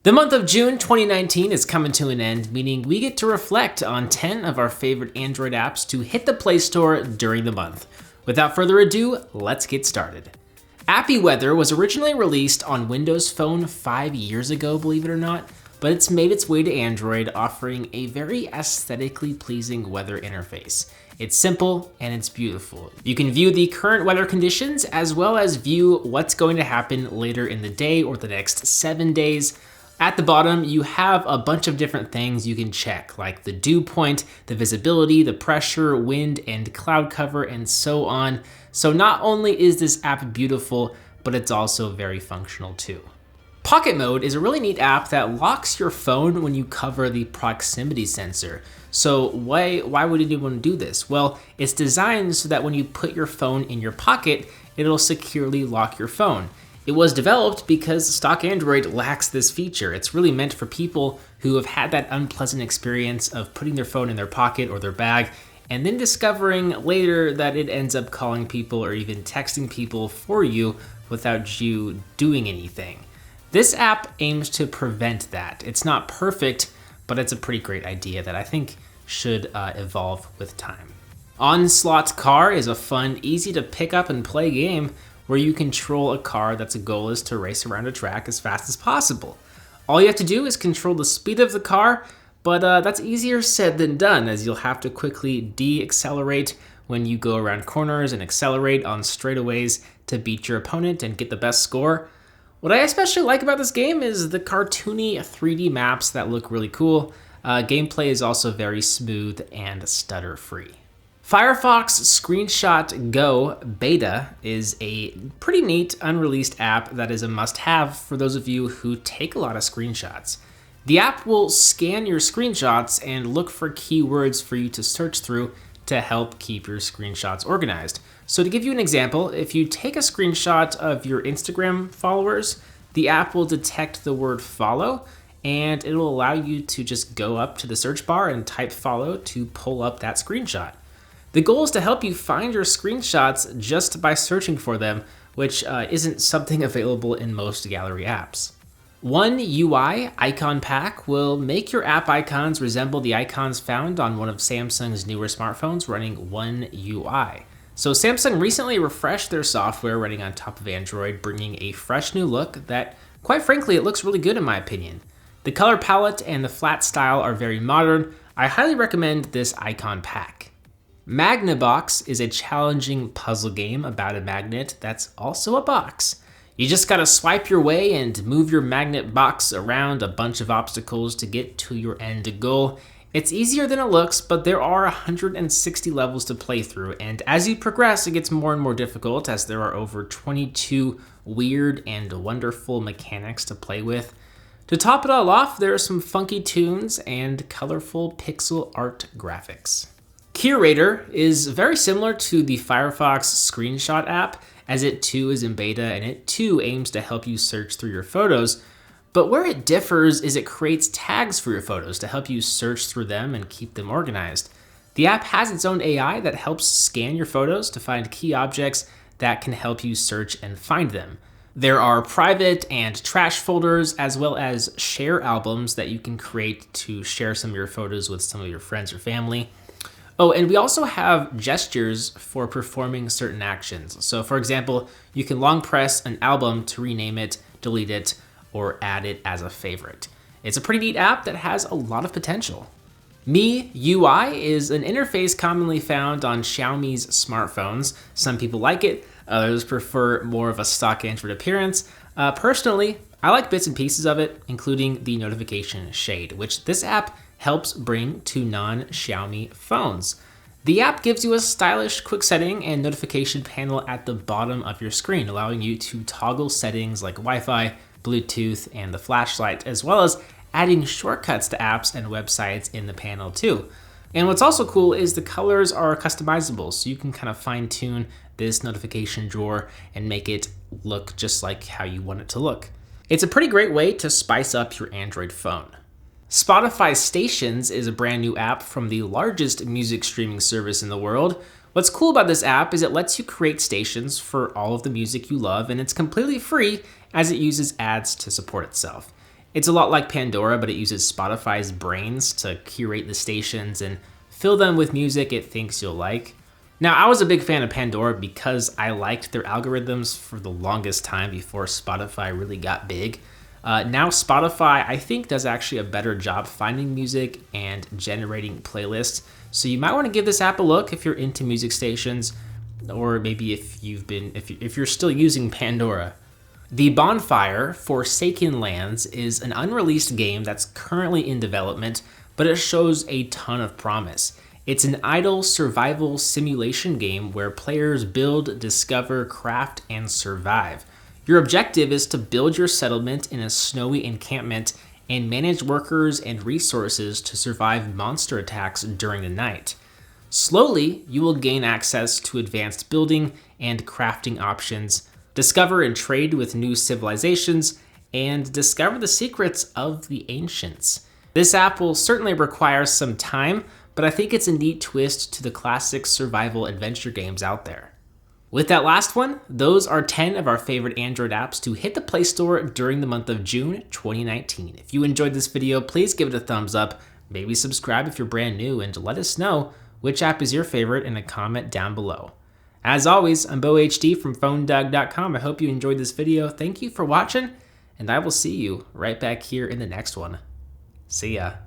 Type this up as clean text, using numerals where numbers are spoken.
The month of June 2019 is coming to an end, meaning we get to reflect on 10 of our favorite Android apps to hit the Play Store during the month. Without further ado, let's get started. Appy Weather was originally released on Windows Phone 5 years ago, believe it or not, but it's made its way to Android, offering a very aesthetically pleasing weather interface. It's simple and it's beautiful. You can view the current weather conditions as well as view what's going to happen later in the day or the next 7 days. At the bottom, you have a bunch of different things you can check, like the dew point, the visibility, the pressure, wind, and cloud cover, and so on. So not only is this app beautiful, but it's also very functional too. Pocket Mode is a really neat app that locks your phone when you cover the proximity sensor. So why would anyone do this? Well, it's designed so that when you put your phone in your pocket, it'll securely lock your phone. It was developed because stock Android lacks this feature. It's really meant for people who have had that unpleasant experience of putting their phone in their pocket or their bag and then discovering later that it ends up calling people or even texting people for you without you doing anything. This app aims to prevent that. It's not perfect, but it's a pretty great idea that I think should evolve with time. Onslot Car is a fun, easy to pick up and play game where you control a car that's goal is to race around a track as fast as possible. All you have to do is control the speed of the car, but that's easier said than done, as you'll have to quickly de-accelerate when you go around corners and accelerate on straightaways to beat your opponent and get the best score. What I especially like about this game is the cartoony 3D maps that look really cool. Gameplay is also very smooth and stutter-free. Firefox ScreenshotGo Beta is a pretty neat unreleased app that is a must-have for those of you who take a lot of screenshots. The app will scan your screenshots and look for keywords for you to search through to help keep your screenshots organized. So to give you an example, if you take a screenshot of your Instagram followers, the app will detect the word follow and it will allow you to just go up to the search bar and type follow to pull up that screenshot. The goal is to help you find your screenshots just by searching for them, which isn't something available in most gallery apps. OneUI Icon Pack will make your app icons resemble the icons found on one of Samsung's newer smartphones running OneUI. So Samsung recently refreshed their software running on top of Android, bringing a fresh new look that, quite frankly, it looks really good in my opinion. The color palette and the flat style are very modern. I highly recommend this icon pack. Magnibox is a challenging puzzle game about a magnet that's also a box. You just gotta swipe your way and move your magnet box around a bunch of obstacles to get to your end goal. It's easier than it looks, but there are 160 levels to play through, and as you progress, it gets more and more difficult as there are over 22 weird and wonderful mechanics to play with. To top it all off, there are some funky tunes and colorful pixel art graphics. Curator is very similar to the Firefox Screenshot app, as it too is in beta and it too aims to help you search through your photos. But where it differs is it creates tags for your photos to help you search through them and keep them organized. The app has its own AI that helps scan your photos to find key objects that can help you search and find them. There are private and trash folders, as well as share albums that you can create to share some of your photos with some of your friends or family. Oh, and we also have gestures for performing certain actions. So for example, you can long press an album to rename it, delete it, or add it as a favorite. It's a pretty neat app that has a lot of potential. MIUI is an interface commonly found on Xiaomi's smartphones. Some people like it, others prefer more of a stock Android appearance. Personally, I like bits and pieces of it, including the notification shade, which this app helps bring to non-Xiaomi phones. The app gives you a stylish quick setting and notification panel at the bottom of your screen, allowing you to toggle settings like Wi-Fi, Bluetooth, and the flashlight, as well as adding shortcuts to apps and websites in the panel too. And what's also cool is the colors are customizable, so you can kind of fine-tune this notification drawer and make it look just like how you want it to look. It's a pretty great way to spice up your Android phone. Spotify Stations is a brand new app from the largest music streaming service in the world. What's cool about this app is it lets you create stations for all of the music you love, and it's completely free as it uses ads to support itself. It's a lot like Pandora, but it uses Spotify's brains to curate the stations and fill them with music it thinks you'll like. Now, I was a big fan of Pandora because I liked their algorithms for the longest time before Spotify really got big. Now Spotify, I think, does actually a better job finding music and generating playlists. So you might want to give this app a look if you're into music stations, or maybe if you're still using Pandora. The Bonfire Foresaken Lands is an unreleased game that's currently in development, but it shows a ton of promise. It's an idle survival simulation game where players build, discover, craft, and survive. Your objective is to build your settlement in a snowy encampment and manage workers and resources to survive monster attacks during the night. Slowly, you will gain access to advanced building and crafting options, discover and trade with new civilizations, and discover the secrets of the ancients. This app will certainly require some time, but I think it's a neat twist to the classic survival adventure games out there. With that last one, those are 10 of our favorite Android apps to hit the Play Store during the month of June 2019. If you enjoyed this video, please give it a thumbs up, maybe subscribe if you're brand new, and let us know which app is your favorite in a comment down below. As always, I'm BoHD from PhoneDoug.com. I hope you enjoyed this video. Thank you for watching, and I will see you right back here in the next one. See ya.